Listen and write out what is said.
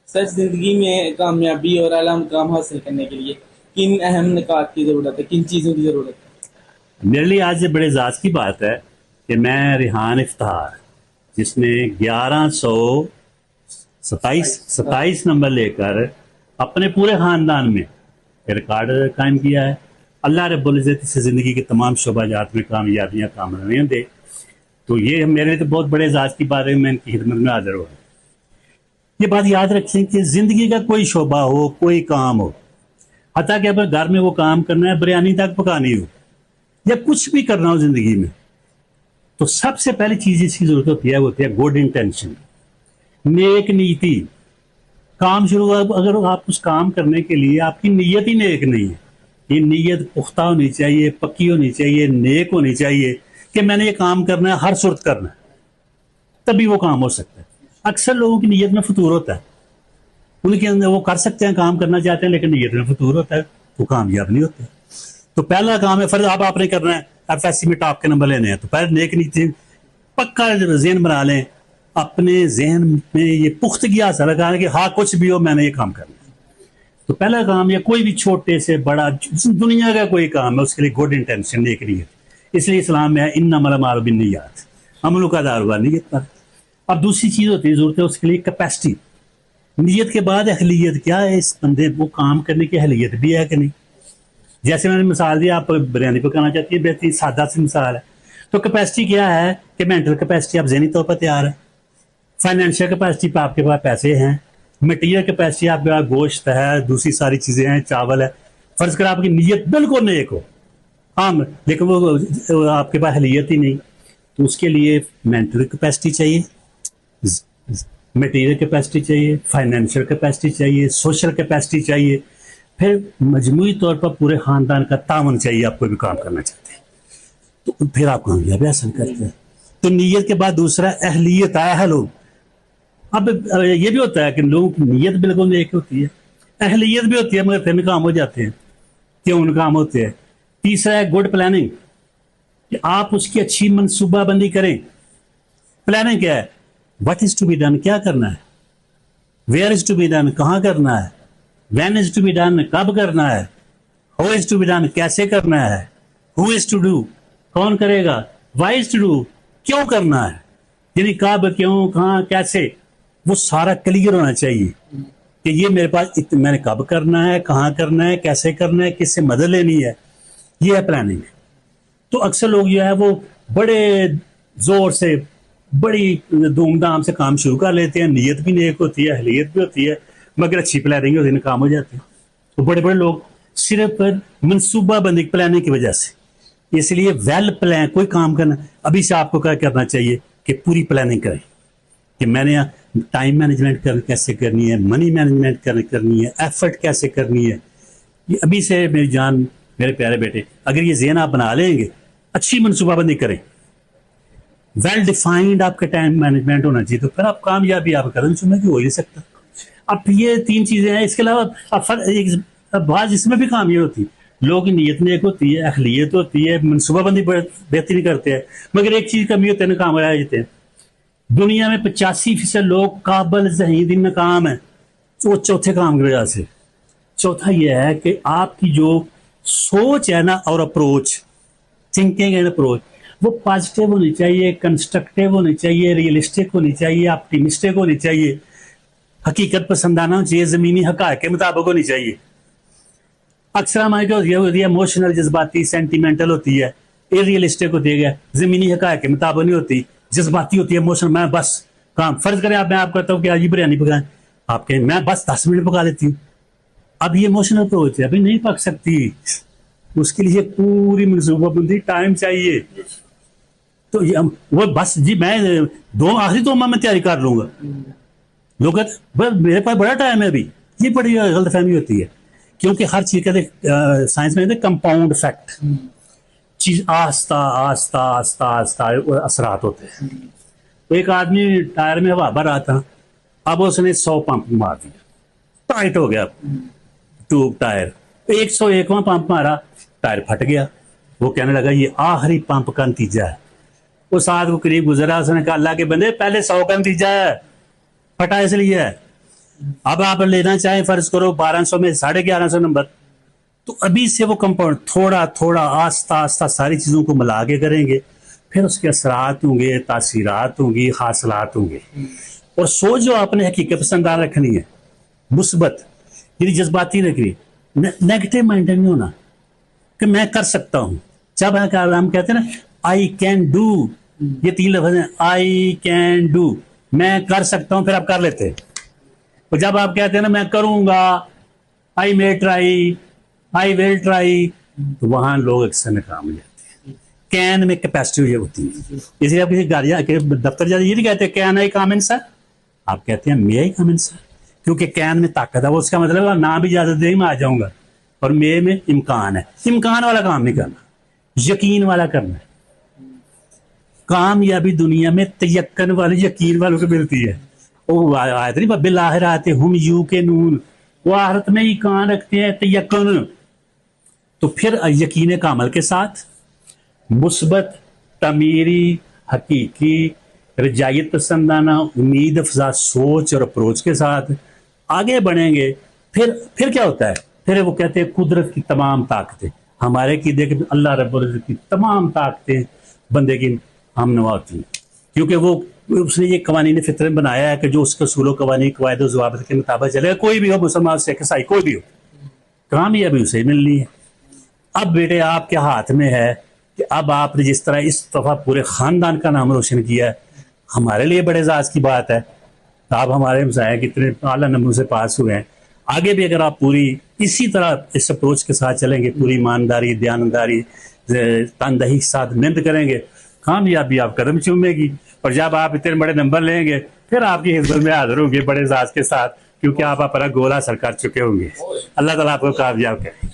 सच जिंदगी में कामयाबी और आला मुकाम हासिल करने के लिए किन अहम निकात की ज़रूरत है, किन चीज़ों की ज़रूरत है? मेरे लिए आज ये बड़े एजाज की बात है कि मैं रिहान इफ्तार, जिसने 1127 नंबर लेकर अपने पूरे खानदान में रिकॉर्ड कायम किया है। अल्लाह रब्बुल इज़्ज़त से ज़िंदगी के तमाम शोबाजात में कामयाबियाँ कामयाबियाँ दे। तो ये मेरे लिए तो बहुत बड़े एजाज की बात है, मैं इनकी खिदमत में हाजिर हुआ। ये बात याद रखें कि ज़िंदगी का कोई शोबा हो, कोई काम हो, हता कि अगर घर में वो काम करना है, बिरयानी तक पकानी हो या कुछ भी करना हो ज़िंदगी में, तो सबसे पहली चीज़ इसकी ज़रूरत होती है, वो होती है गुड इंटेंशन, नेक नीति। काम शुरू, अगर आप उस काम करने के लिए आपकी नीयत ही नेक नहीं है, ये नीयत पुख्ता होनी चाहिए, पक्की होनी चाहिए, नेक होनी चाहिए कि मैंने ये काम करना है, हर सूरत करना है, तभी वो काम हो सकता है। अक्सर लोगों की नीयत में फतूर होता है, उनके अंदर वो कर सकते हैं, काम करना चाहते हैं, लेकिन नीयत में फतूर होता है, वो कामयाब नहीं होते। तो पहला काम है, फर्ज अब आपने करना है, एफएससी में टॉप के नंबर लेने हैं, तो पहले नेक नीति पक्का जहन बना लें, अपने जहन में ये पुख्तगी हासिल रखा है कि हाँ कुछ भी हो मैंने ये काम करना है। तो पहला काम, या कोई भी छोटे से बड़ा दुनिया का कोई काम है, उसके लिए गुड इंटेंशन, नेक नीयत। इसलिए इस्लाम में है इन्नमल अमालु बिन्नियात, अमलों का आधार हुआ नीयत पर। अब दूसरी चीज होती है, जरूरत है उसके लिए कैपेसिटी। नीयत के बाद अहलियत, क्या है इस बंदे को काम करने की अहलियत भी है कि नहीं। जैसे मैंने मिसाल दी, आप बिरयानी पकाना चाहती है, बेहतरीन सादा सी मिसाल है। तो कैपेसिटी क्या है कि मेंटल कैपेसिटी, आप ज़हनी तौर पर तैयार है। फाइनेंशियल कैपेसिटी पर आपके पास पैसे हैं। मटीरियल कैपेसिटी आपके पास गोश्त है, दूसरी सारी चीज़ें हैं, चावल है। फर्ज कर आपकी नीयत बिल्कुल नेक हो, हाँ, लेकिन वो आपके पास अहलियत ही नहीं, तो उसके लिए मेंटल कैपेसिटी चाहिए, मटीरियल कैपेसिटी चाहिए, फाइनेंशियल कैपेसिटी चाहिए, सोशल कैपेसिटी चाहिए, फिर मजमूई तौर पर पूरे खानदान का तामन चाहिए। आप कोई भी काम करना चाहते हैं तो फिर आप कामयाबी हासिल करते हैं। तो नीयत के बाद दूसरा अहलियत, अहल हो। अब ये भी होता है कि लोगों की नीयत बिल्कुल नेक होती है, अहलियत भी होती है, मगर फिर काम हो जाते हैं। क्यों काम होते हैं? तीसरा है गुड प्लानिंग, कि आप उसकी अच्छी मनसूबाबंदी करें। प्लानिंग क्या है? What is to be done, क्या करना है, where is to be done, कहाँ करना है, when is to be done, कब करना है, how is to be done, कैसे करना है, हु इज टू डू, कौन करेगा, व्हाई इज टू डू, क्यों करना है, यानी कब, क्यों, कहाँ, कैसे, वो सारा क्लियर होना चाहिए कि ये मेरे पास मैंने कब करना है, कहाँ करना है, कैसे करना है, किससे मदद लेनी है, ये है प्लानिंग। तो अक्सर लोग जो है वो बड़े जोर से, बड़ी धूमधाम से काम शुरू कर लेते हैं, नीयत भी नेक होती है, अहलियत भी होती है, मगर अच्छी प्लानिंग होती है, काम हो जाते हैं। तो बड़े बड़े लोग सिर्फ मनसूबाबंदी, प्लानिंग की वजह से, इसलिए वेल प्लान कोई काम करना, अभी से आपको क्या करना चाहिए कि पूरी प्लानिंग करें कि मैंने टाइम मैनेजमेंट कैसे करनी है, मनी मैनेजमेंट करनी है, एफर्ट कैसे करनी है। ये अभी से मेरी जान, मेरे प्यारे बेटे, अगर ये ज़हन आप बना लेंगे, अच्छी मनसूबाबंदी करें, वेल डिफाइंड आपका टाइम मैनेजमेंट होना चाहिए, तो फिर आप कामयाबी आप कदम चुनने की हो ही नहीं सकता। अब ये तीन चीजें हैं, इसके अलावा बात इसमें भी कामयाब होती है। लोगों की नीयत नेक होती है, अखलियत होती है, मनसूबाबंदी बेहतरीन करते हैं, मगर एक चीज कमी होती है, नाकाम हो जाते हैं। दुनिया में 85% लोग काबिल ज़हीन नाकाम है, वो चौथे काम की वजह से। चौथा यह है कि आपकी जो सोच है ना, और अप्रोच, थिंकिंग एंड अप्रोच, वो पॉजिटिव होनी चाहिए, कंस्ट्रक्टिव होनी चाहिए, रियलिस्टिक होनी चाहिए, ऑप्टिमिस्टिक होनी चाहिए, हकीकत पसंदाना होनी चाहिए, जमीनी हक़ाइक़ के मुताबिक होनी चाहिए। अक्सर हमारी जो होती है इमोशनल, जज्बाती, सेंटिमेंटल होती है, इरियलिस्टिक होती है, जमीनी हक़ाइक़ के मुताबिक नहीं होती, जज्बाती होती है, इमोशनल। मैं बस काम, फर्ज करें आप, मैं आप कहता हूँ कि आज ही बिरयानी पकाएं, आप कहें मैं बस 10 मिनट पका लेती हूँ। अब ये इमोशनल अप्रोच है, अभी नहीं पक सकती, उसके लिए पूरी मनसूबाबंदी, टाइम चाहिए। तो ये वो बस जी मैं आखिरी 2 माह में तैयारी कर लूंगा, लोग कहते मेरे पास बड़ा टाइम है अभी। ये बड़ी गलतफहमी होती है, क्योंकि हर चीज का साइंस में कंपाउंड इफेक्ट, चीज आस्ता आस्ता आस्ता आस्ता असरात होते हैं। तो एक आदमी टायर में हवा भर रहा था, अब उसने 100 पंप मार दिया, टाइट हो गया ट्यूब टायर, 101वां पंप मारा, टायर फट गया। वो कहने लगा ये आखिरी पंप का नतीजा है। वो साथ को करीब गुजरा, उसने कहा अल्लाह के बंदे, पहले 100 का नतीजा है, फटा इसलिए है। अब आप लेना चाहें फर्ज करो 1200 में 1150 नंबर, तो अभी से वो कंपाउंड थोड़ा थोड़ा आस्ता आस्ता सारी चीज़ों को मिला के करेंगे, फिर उसके असरात होंगे, तासीरात होंगी, हासिलात होंगे। और सोच जो आपने हकीकत पसंदान रखनी है, मुस्बत, यानी जज्बाती रखनी, नेगेटिव माइंड नहीं होना कि मैं कर सकता हूँ। जब हम कहते हैं ना आई कैन डू, ये 3 लफ्ज़ हैं, आई कैन डू, मैं कर सकता हूँ, फिर आप कर लेते हैं। और जब आप कहते हैं ना मैं करूँगा, I may try, I will try, तो वहां लोग अक्सर नाकाम हो जाते हैं। कैन में कैपेसिटी होती है, इसलिए आप किसी गाड़िया के दफ्तर जाते ये नहीं कहते can I come in sir, आप कहते हैं मे आई कम इन सर, क्योंकि कैन में ताकत है, वो उसका मतलब है ना भी इजाजत दे मैं आ जाऊंगा, और मे में इम्कान है। इम्कान वाला काम नहीं करना, यकीन वाला करना है। कामयाबी दुनिया में तयक्कन वाले यकीन वालों को मिलती है। वो आयत नहीं बिलाहिरात हम यू के नून, वो आखिरत में ईमान रखते हैं तयक्कन। तो फिर यकीन कामल के साथ मुस्बत, तमीरी, हकीकी, रजायत पसंदाना, उम्मीद अफजा सोच और अप्रोच के साथ आगे बढ़ेंगे। फिर क्या होता है, फिर वो कहते हैं कुदरत की तमाम ताकतें हमारे की देख, अल्लाह रब्बुल इज्जत की तमाम ताकतें बंदे की हमनवा होती हैं, क्योंकि वो उसने ये कवानीन फितरत बनाया है कि जो उसके उसूल कवानीन कवायद ज़वाबित के मुताबिक चलेगा। कोई भी हो, मुसलमान सिख ईसाई कोई भी हो, कामयाबी उसे मिलनी है। अब बेटे आपके हाथ में है कि अब आपने जिस तरह इस दफ़ा पूरे ख़ानदान का नाम रोशन किया है, हमारे लिए बड़े एजाज़ की बात है। आप हमारे हमसाया कितने आला नंबरों से पास हुए हैं। आगे भी अगर आप पूरी इसी तरह इस अप्रोच के साथ चलेंगे, पूरी ईमानदारी, दयानदारी, तनदही के साथ मेहनत करेंगे, कामयाबी आप कदम चूमेगी। और जब आप इतने बड़े नंबर लेंगे, फिर आपकी खिदमत में हाजिर होंगे बड़े एजाज़ के साथ, क्योंकि आप अपना गोल हासिल कर चुके होंगे। अल्लाह ताला आपको कामयाब करे।